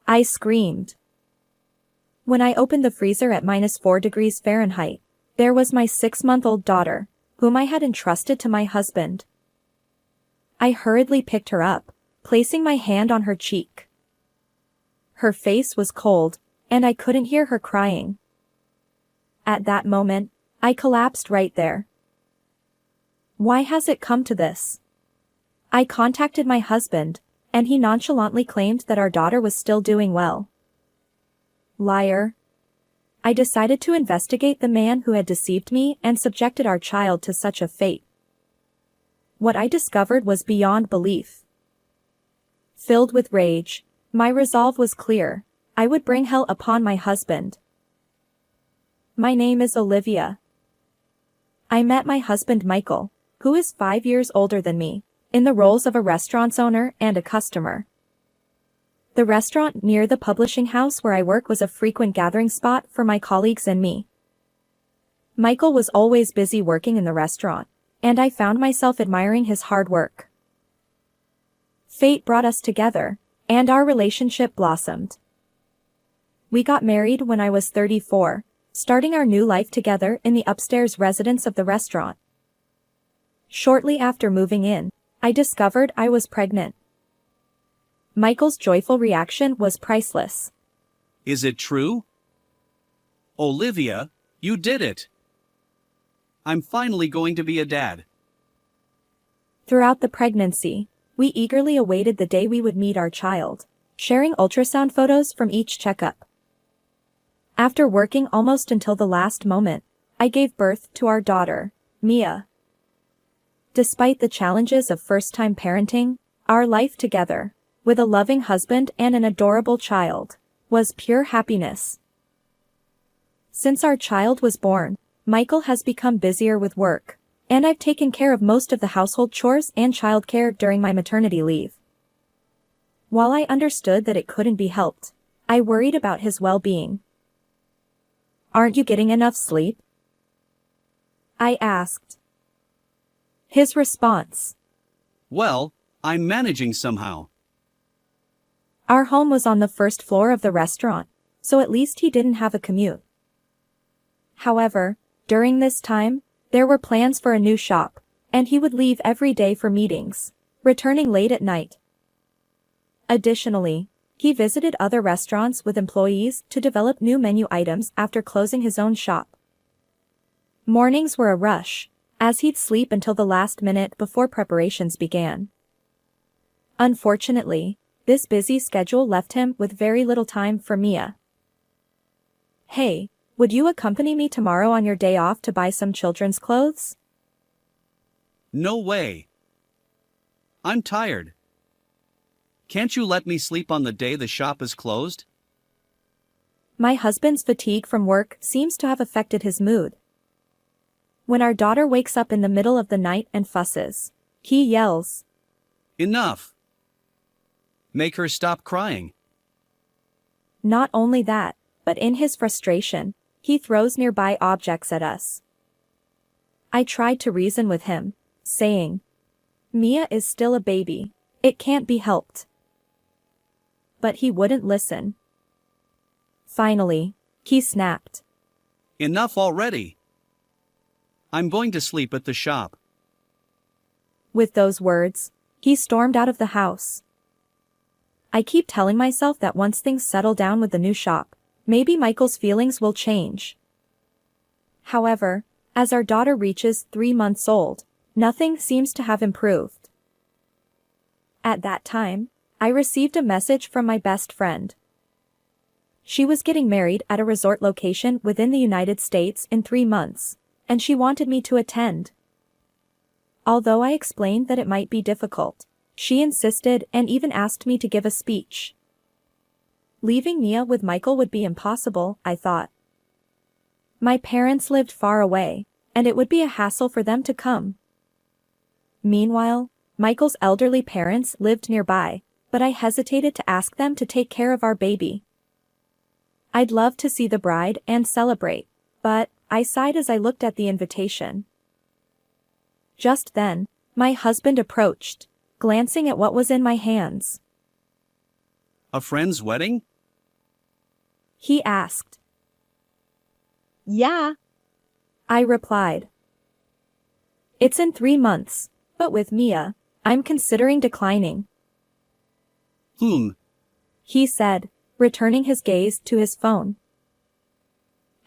I screamed. When I opened the freezer at -4 degrees Fahrenheit, there was my 6-month-old daughter, whom I had entrusted to my husband. I hurriedly picked her up, placing my hand on her cheek. Her face was cold, and I couldn't hear her crying. At that moment, I collapsed right there. Why has it come to this? I contacted my husband, and he nonchalantly claimed that our daughter was still doing well. Liar. I decided to investigate the man who had deceived me and subjected our child to such a fate. What I discovered was beyond belief. Filled with rage, my resolve was clear: I would bring hell upon my husband. My name is Olivia. I met my husband Michael, who is 5 years older than me, in the roles of a restaurant's owner and a customer. The restaurant near the publishing house where I work was a frequent gathering spot for my colleagues and me. Michael was always busy working in the restaurant, and I found myself admiring his hard work. Fate brought us together, and our relationship blossomed. We got married when I was 34, starting our new life together in the upstairs residence of the restaurant. Shortly after moving in, I discovered I was pregnant. Michael's joyful reaction was priceless. Is it true? Olivia, you did it! I'm finally going to be a dad. Throughout the pregnancy, we eagerly awaited the day we would meet our child, sharing ultrasound photos from each checkup. After working almost until the last moment, I gave birth to our daughter, Mia. Despite the challenges of first-time parenting, our life together, with a loving husband and an adorable child, was pure happiness. Since our child was born, Michael has become busier with work, and I've taken care of most of the household chores and childcare during my maternity leave. While I understood that it couldn't be helped, I worried about his well-being. "Aren't you getting enough sleep?" I asked. His response: Well, I'm managing somehow. Our home was on the first floor of the restaurant, so at least he didn't have a commute. However, during this time, there were plans for a new shop, and he would leave every day for meetings, returning late at night. Additionally, he visited other restaurants with employees to develop new menu items after closing his own shop. Mornings were a rush, as he'd sleep until the last minute before preparations began. Unfortunately, this busy schedule left him with very little time for Mia. "Hey, would you accompany me tomorrow on your day off to buy some children's clothes?" No way. I'm tired. Can't you let me sleep on the day the shop is closed? My husband's fatigue from work seems to have affected his mood. When our daughter wakes up in the middle of the night and fusses, he yells, Enough! Make her stop crying. Not only that, but in his frustration, he throws nearby objects at us. I tried to reason with him, saying, "Mia is still a baby, it can't be helped." But he wouldn't listen. Finally, he snapped. Enough already! I'm going to sleep at the shop. With those words, he stormed out of the house. I keep telling myself that once things settle down with the new shop, maybe Michael's feelings will change. However, as our daughter reaches 3 months old, nothing seems to have improved. At that time, I received a message from my best friend. She was getting married at a resort location within the United States in 3 months, and she wanted me to attend. Although I explained that it might be difficult, she insisted and even asked me to give a speech. Leaving Mia with Michael would be impossible, I thought. My parents lived far away, and it would be a hassle for them to come. Meanwhile, Michael's elderly parents lived nearby, but I hesitated to ask them to take care of our baby. I'd love to see the bride and celebrate, but I sighed as I looked at the invitation. Just then, my husband approached, glancing at what was in my hands. A friend's wedding? he asked. Yeah. I replied. It's in 3 months, but with Mia, I'm considering declining, He said, returning his gaze to his phone.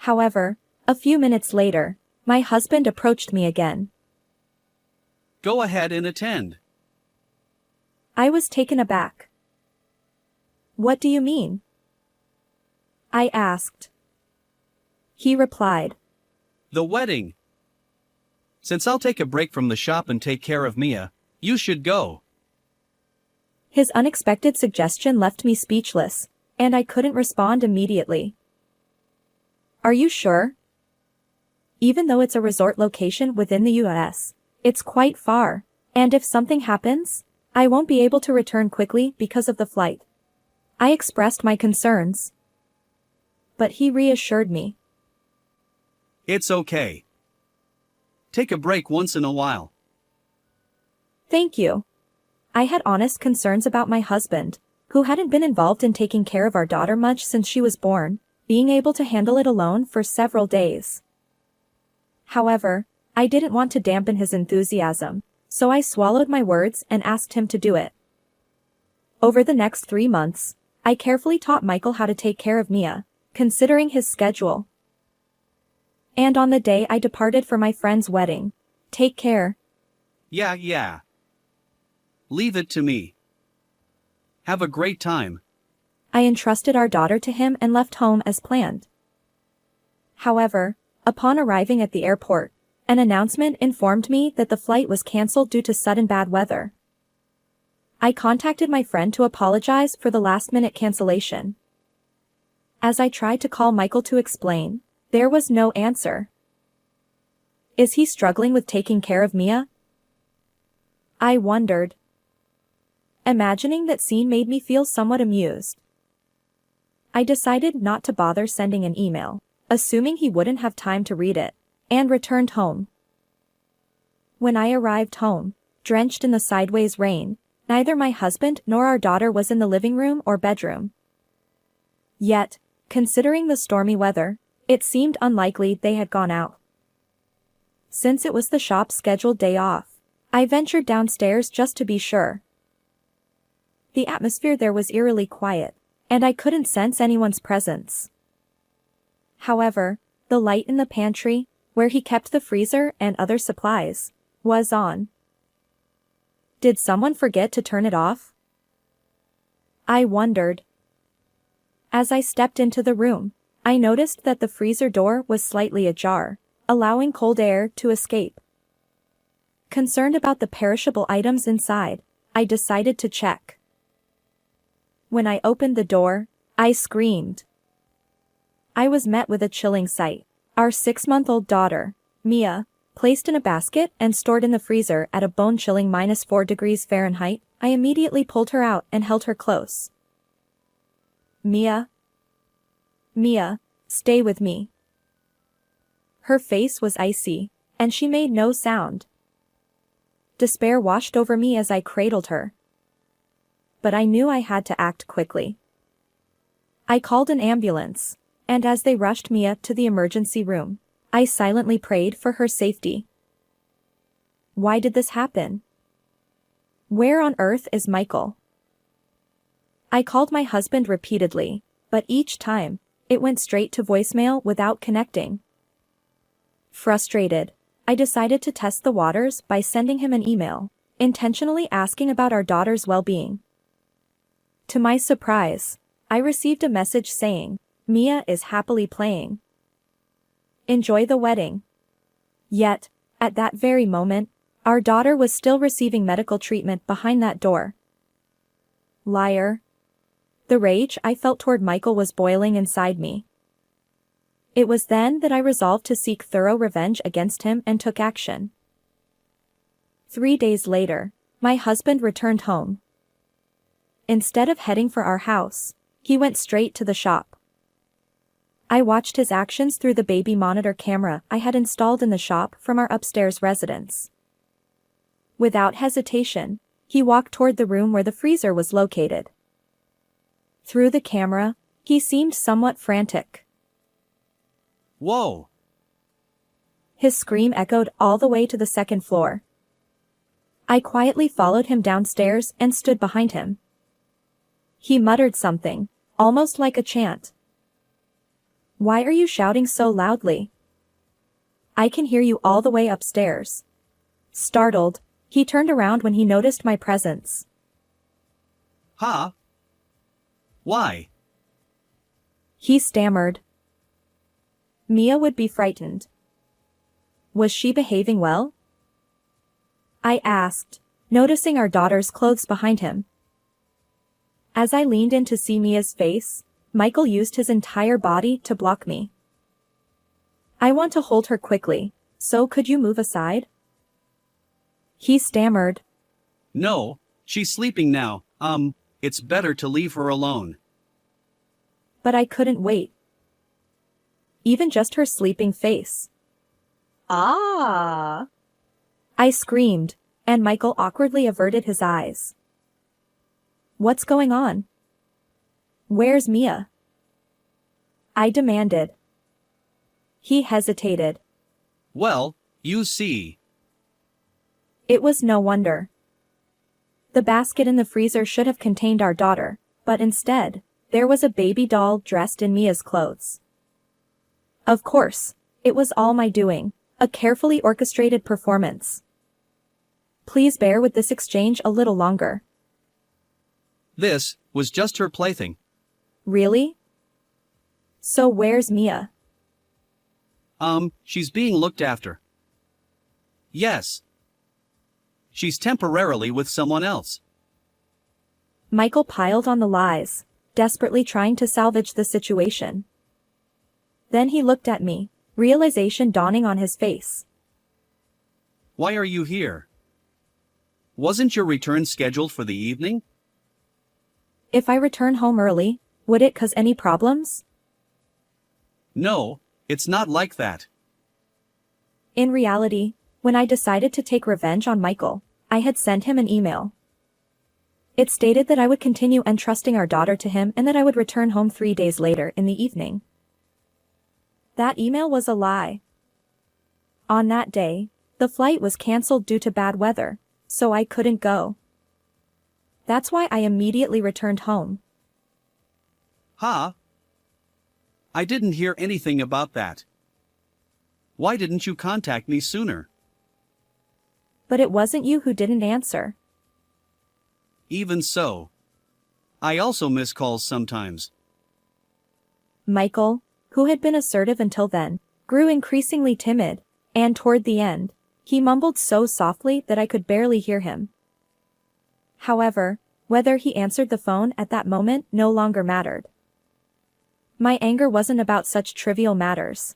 However, a few minutes later, my husband approached me again. Go ahead and attend. I was taken aback. What do you mean? I asked. He replied. The wedding. Since I'll take a break from the shop and take care of Mia, you should go. His unexpected suggestion left me speechless, and I couldn't respond immediately. Are you sure? Even though it's a resort location within the US, it's quite far, and if something happens, I won't be able to return quickly because of the flight. I expressed my concerns. But he reassured me. It's okay. Take a break once in a while. Thank you. I had honest concerns about my husband, who hadn't been involved in taking care of our daughter much since she was born, being able to handle it alone for several days. However, I didn't want to dampen his enthusiasm, so I swallowed my words and asked him to do it. Over the next 3 months, I carefully taught Michael how to take care of Mia, considering his schedule. And on the day I departed for my friend's wedding, take care. Yeah. Leave it to me. Have a great time. I entrusted our daughter to him and left home as planned. However, upon arriving at the airport, an announcement informed me that the flight was cancelled due to sudden bad weather. I contacted my friend to apologize for the last-minute cancellation. As I tried to call Michael to explain, there was no answer. Is he struggling with taking care of Mia? I wondered. Imagining that scene made me feel somewhat amused. I decided not to bother sending an email, assuming he wouldn't have time to read it, and returned home. When I arrived home, drenched in the sideways rain, neither my husband nor our daughter was in the living room or bedroom. Yet, considering the stormy weather, it seemed unlikely they had gone out. Since it was the shop's scheduled day off, I ventured downstairs just to be sure. The atmosphere there was eerily quiet, and I couldn't sense anyone's presence. However, the light in the pantry, where he kept the freezer and other supplies, was on. Did someone forget to turn it off? I wondered. As I stepped into the room, I noticed that the freezer door was slightly ajar, allowing cold air to escape. Concerned about the perishable items inside, I decided to check. When I opened the door, I screamed. I was met with a chilling sight. Our 6-month-old daughter, Mia, placed in a basket and stored in the freezer at a bone-chilling -4 degrees Fahrenheit. I immediately pulled her out and held her close. Mia, stay with me. Her face was icy, and she made no sound. Despair washed over me as I cradled her. But I knew I had to act quickly. I called an ambulance, and as they rushed Mia to the emergency room, I silently prayed for her safety. Why did this happen? Where on earth is Michael? I called my husband repeatedly, but each time, it went straight to voicemail without connecting. Frustrated, I decided to test the waters by sending him an email, intentionally asking about our daughter's well-being. To my surprise, I received a message saying, Mia is happily playing. Enjoy the wedding. Yet, at that very moment, our daughter was still receiving medical treatment behind that door. Liar. The rage I felt toward Michael was boiling inside me. It was then that I resolved to seek thorough revenge against him and took action. 3 days later, my husband returned home. Instead of heading for our house, he went straight to the shop. I watched his actions through the baby monitor camera I had installed in the shop from our upstairs residence. Without hesitation, he walked toward the room where the freezer was located. Through the camera, He seemed somewhat frantic. Whoa! His scream echoed all the way to the second floor. I quietly followed him downstairs and stood behind him. He muttered something, almost like a chant. Why are you shouting so loudly? I can hear you all the way upstairs. Startled, he turned around when he noticed my presence. Huh? Why? He stammered. Mia would be frightened. Was she behaving well? I asked, noticing our daughter's clothes behind him. As I leaned in to see Mia's face, Michael used his entire body to block me. I want to hold her quickly, so could you move aside? He stammered. No, she's sleeping now, it's better to leave her alone. But I couldn't wait. Even just her sleeping face. Ah! I screamed, and Michael awkwardly averted his eyes. What's going on? Where's Mia? I demanded. He hesitated. Well, you see. It was no wonder. The basket in the freezer should have contained our daughter, but instead, there was a baby doll dressed in Mia's clothes. Of course, it was all my doing, a carefully orchestrated performance. Please bear with this exchange a little longer. This was just her plaything. Really? So where's Mia? She's being looked after. Yes. She's temporarily with someone else. Michael piled on the lies, desperately trying to salvage the situation. Then he looked at me, realization dawning on his face. Why are you here? Wasn't your return scheduled for the evening? If I return home early, would it cause any problems? No, it's not like that. In reality, when I decided to take revenge on Michael, I had sent him an email. It stated that I would continue entrusting our daughter to him and that I would return home 3 days later in the evening. That email was a lie. On that day, the flight was cancelled due to bad weather, so I couldn't go. That's why I immediately returned home. Huh? I didn't hear anything about that. Why didn't you contact me sooner? But it wasn't you who didn't answer. Even so. I also miss calls sometimes. Michael, who had been assertive until then, grew increasingly timid, and toward the end, he mumbled so softly that I could barely hear him. However, whether he answered the phone at that moment no longer mattered. My anger wasn't about such trivial matters.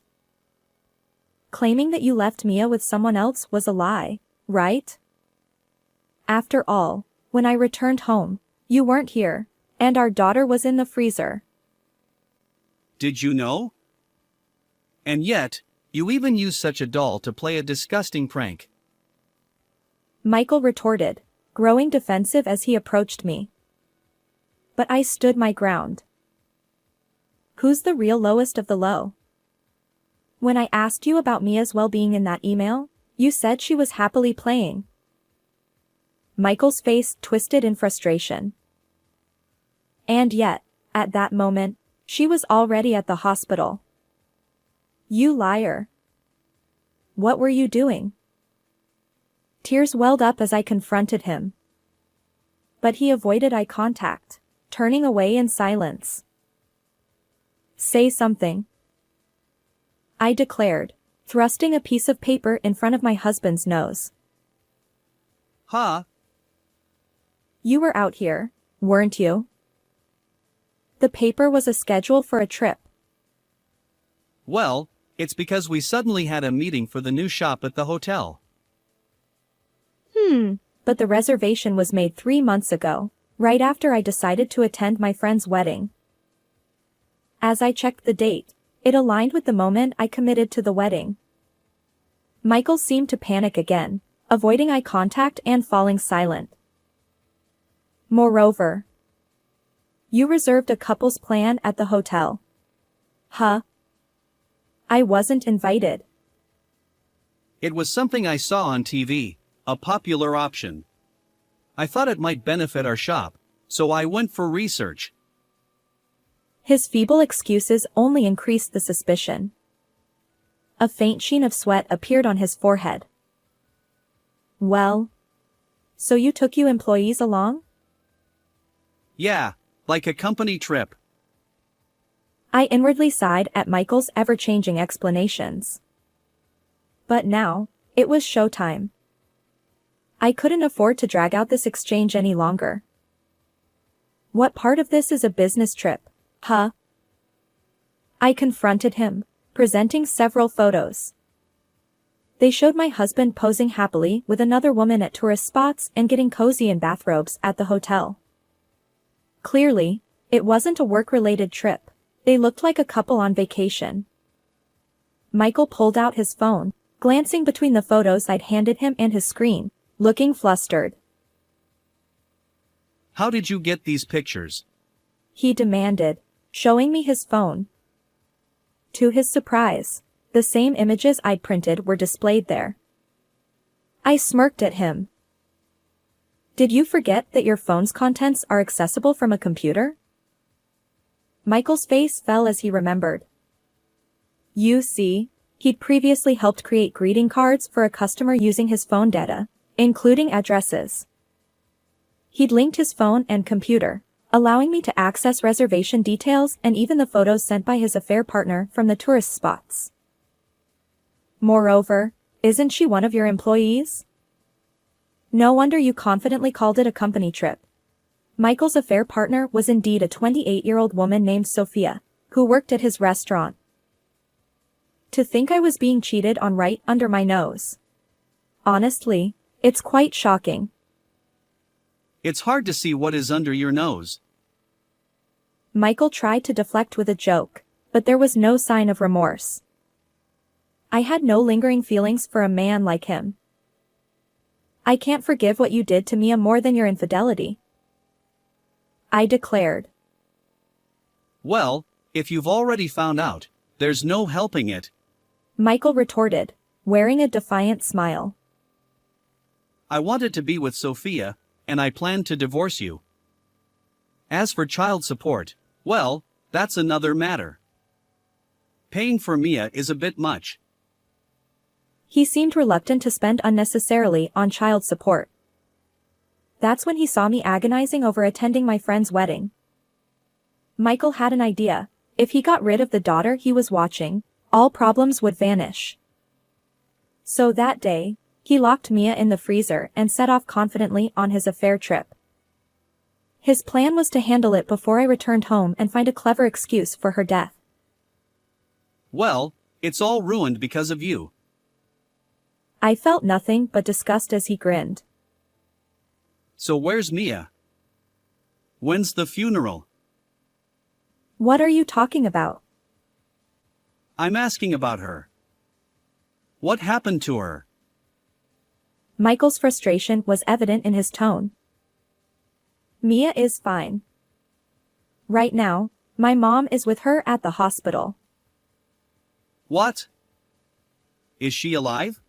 Claiming that you left Mia with someone else was a lie, right? After all, when I returned home, you weren't here, and our daughter was in the freezer. Did you know? And yet, you even used such a doll to play a disgusting prank. Michael retorted, growing defensive as he approached me. But I stood my ground. Who's the real lowest of the low? When I asked you about Mia's well-being in that email, you said she was happily playing. Michael's face twisted in frustration. And yet, at that moment, she was already at the hospital. You liar. What were you doing? Tears welled up as I confronted him. But he avoided eye contact, turning away in silence. Say something, I declared, thrusting a piece of paper in front of my husband's nose. Huh? You were out here, weren't you? The paper was a schedule for a trip. Well, it's because we suddenly had a meeting for the new shop at the hotel. But the reservation was made 3 months ago, right after I decided to attend my friend's wedding. As I checked the date, it aligned with the moment I committed to the wedding. Michael seemed to panic again, avoiding eye contact and falling silent. Moreover, You reserved a couple's plan at the hotel. Huh? I wasn't invited. It was something I saw on TV, a popular option. I thought it might benefit our shop, so I went for research. His feeble excuses only increased the suspicion. A faint sheen of sweat appeared on his forehead. Well, so you took you employees along? Yeah, like a company trip. I inwardly sighed at Michael's ever-changing explanations. But now, it was showtime. I couldn't afford to drag out this exchange any longer. What part of this is a business trip, huh? I confronted him, presenting several photos. They showed my husband posing happily with another woman at tourist spots and getting cozy in bathrobes at the hotel. Clearly, it wasn't a work-related trip. They looked like a couple on vacation. Michael pulled out his phone, glancing between the photos I'd handed him and his screen, looking flustered. How did you get these pictures? He demanded, showing me his phone. To his surprise, the same images I'd printed were displayed there. I smirked at him. Did you forget that your phone's contents are accessible from a computer? Michael's face fell as he remembered. You see, he'd previously helped create greeting cards for a customer using his phone data, including addresses. He'd linked his phone and computer, allowing me to access reservation details and even the photos sent by his affair partner from the tourist spots. Moreover, isn't she one of your employees? No wonder you confidently called it a company trip. Michael's affair partner was indeed a 28-year-old woman named Sophia, who worked at his restaurant. To think I was being cheated on right under my nose. Honestly, it's quite shocking. It's hard to see what is under your nose. Michael tried to deflect with a joke, but there was no sign of remorse. I had no lingering feelings for a man like him. I can't forgive what you did to Mia more than your infidelity, I declared. Well, if you've already found out, there's no helping it, Michael retorted, wearing a defiant smile. I wanted to be with Sophia, and I planned to divorce you. As for child support, well, that's another matter. Paying for Mia is a bit much. He seemed reluctant to spend unnecessarily on child support. That's when he saw me agonizing over attending my friend's wedding. Michael had an idea. If he got rid of the daughter he was watching, all problems would vanish. So that day, he locked Mia in the freezer and set off confidently on his affair trip. His plan was to handle it before I returned home and find a clever excuse for her death. Well, it's all ruined because of you. I felt nothing but disgust as he grinned. So where's Mia? When's the funeral? What are you talking about? I'm asking about her. What happened to her? Michael's frustration was evident in his tone. Mia is fine. Right now, my mom is with her at the hospital. What? Is she alive?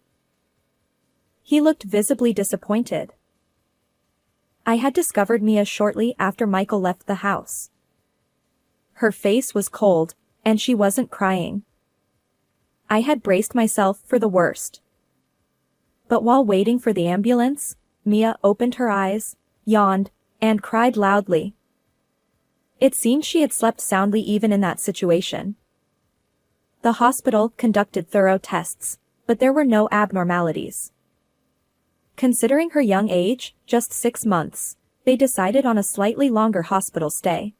He looked visibly disappointed. I had discovered Mia shortly after Michael left the house. Her face was cold, and she wasn't crying. I had braced myself for the worst. But while waiting for the ambulance, Mia opened her eyes, yawned, and cried loudly. It seemed she had slept soundly even in that situation. The hospital conducted thorough tests, but there were no abnormalities. Considering her young age, just 6 months, they decided on a slightly longer hospital stay.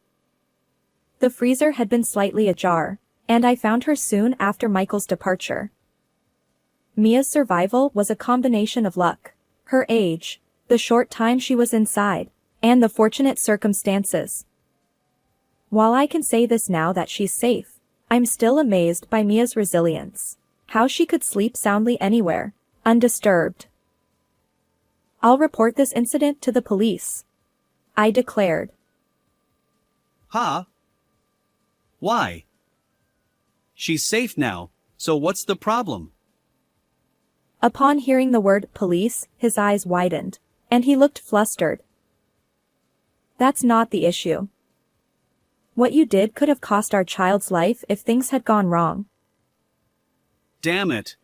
The freezer had been slightly ajar, and I found her soon after Michael's departure. Mia's survival was a combination of luck, her age, the short time she was inside, and the fortunate circumstances. While I can say this now that she's safe, I'm still amazed by Mia's resilience. How she could sleep soundly anywhere, undisturbed. I'll report this incident to the police, I declared. Huh? Why? She's safe now, so what's the problem? Upon hearing the word police, his eyes widened, and he looked flustered. That's not the issue. What you did could have cost our child's life if things had gone wrong. Damn it.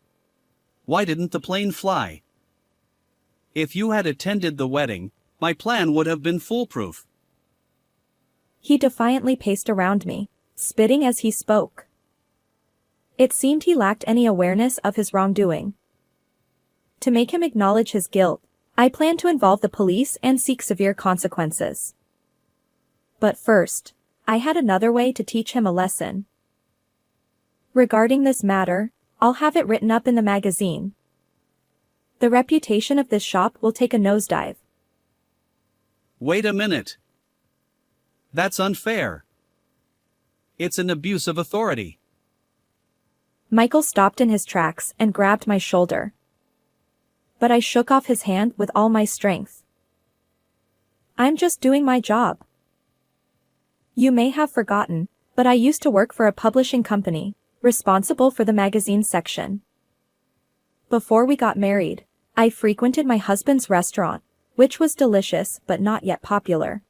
Why didn't the plane fly? If you had attended the wedding, my plan would have been foolproof. He defiantly paced around me, spitting as he spoke. It seemed he lacked any awareness of his wrongdoing. To make him acknowledge his guilt, I planned to involve the police and seek severe consequences. But first, I had another way to teach him a lesson. Regarding this matter, I'll have it written up in the magazine. The reputation of this shop will take a nosedive. Wait a minute. That's unfair. It's an abuse of authority. Michael stopped in his tracks and grabbed my shoulder. But I shook off his hand with all my strength. I'm just doing my job. You may have forgotten, but I used to work for a publishing company, responsible for the magazine section. Before we got married, I frequented my husband's restaurant, which was delicious but not yet popular.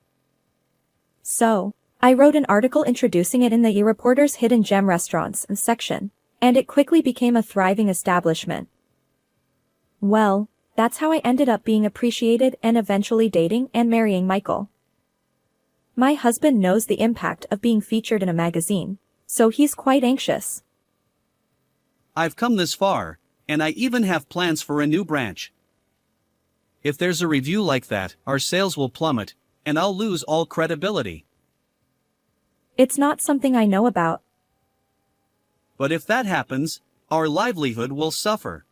So, I wrote an article introducing it in the E-Reporter's Hidden Gem Restaurants section, and it quickly became a thriving establishment. Well, that's how I ended up being appreciated and eventually dating and marrying Michael. My husband knows the impact of being featured in a magazine, so he's quite anxious. I've come this far, and I even have plans for a new branch. If there's a review like that, our sales will plummet, and I'll lose all credibility. It's not something I know about. But if that happens, our livelihood will suffer.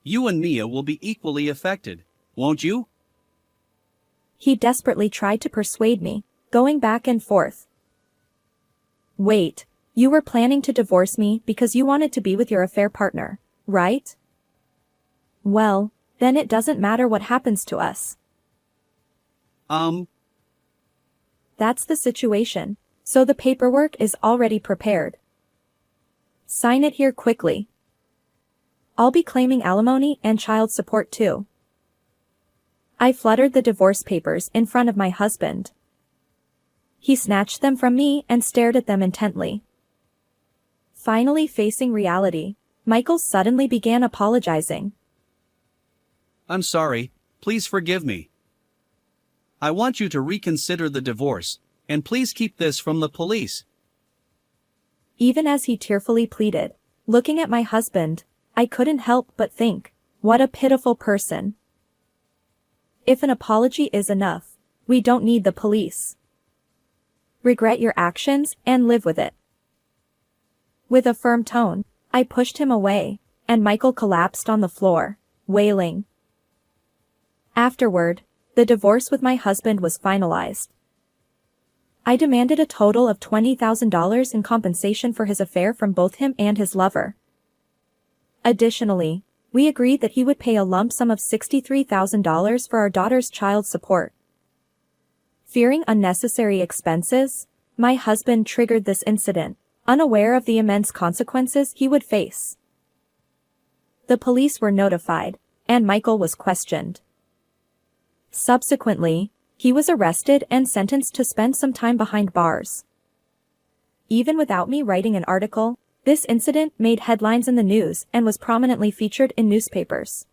You and Mia will be equally affected, won't you? He desperately tried to persuade me, going back and forth. Wait, you were planning to divorce me because you wanted to be with your affair partner, right? Well, then it doesn't matter what happens to us. That's the situation, so the paperwork is already prepared. Sign it here quickly. I'll be claiming alimony and child support too. I fluttered the divorce papers in front of my husband. He snatched them from me and stared at them intently. Finally facing reality, Michael suddenly began apologizing. I'm sorry, please forgive me. I want you to reconsider the divorce, and please keep this from the police. Even as he tearfully pleaded, looking at my husband, I couldn't help but think, what a pitiful person. If an apology is enough, we don't need the police. Regret your actions and live with it. With a firm tone, I pushed him away, and Michael collapsed on the floor, wailing. Afterward, the divorce with my husband was finalized. I demanded a total of $20,000 in compensation for his affair from both him and his lover. Additionally, we agreed that he would pay a lump sum of $63,000 for our daughter's child support. Fearing unnecessary expenses, my husband triggered this incident, unaware of the immense consequences he would face. The police were notified, and Michael was questioned. Subsequently, he was arrested and sentenced to spend some time behind bars. Even without me writing an article, this incident made headlines in the news and was prominently featured in newspapers.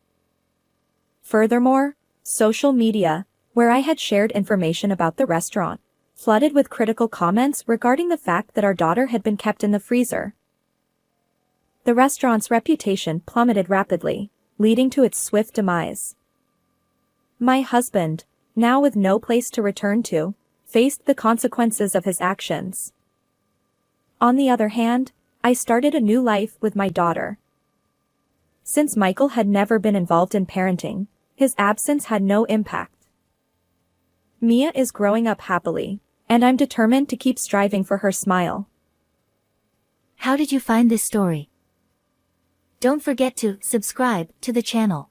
Furthermore, social media, where I had shared information about the restaurant, flooded with critical comments regarding the fact that our daughter had been kept in the freezer. The restaurant's reputation plummeted rapidly, leading to its swift demise. My husband, now with no place to return to, faced the consequences of his actions. On the other hand, I started a new life with my daughter. Since Michael had never been involved in parenting, his absence had no impact. Mia is growing up happily, and I'm determined to keep striving for her smile. How did you find this story? Don't forget to subscribe to the channel.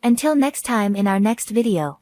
Until next time in our next video.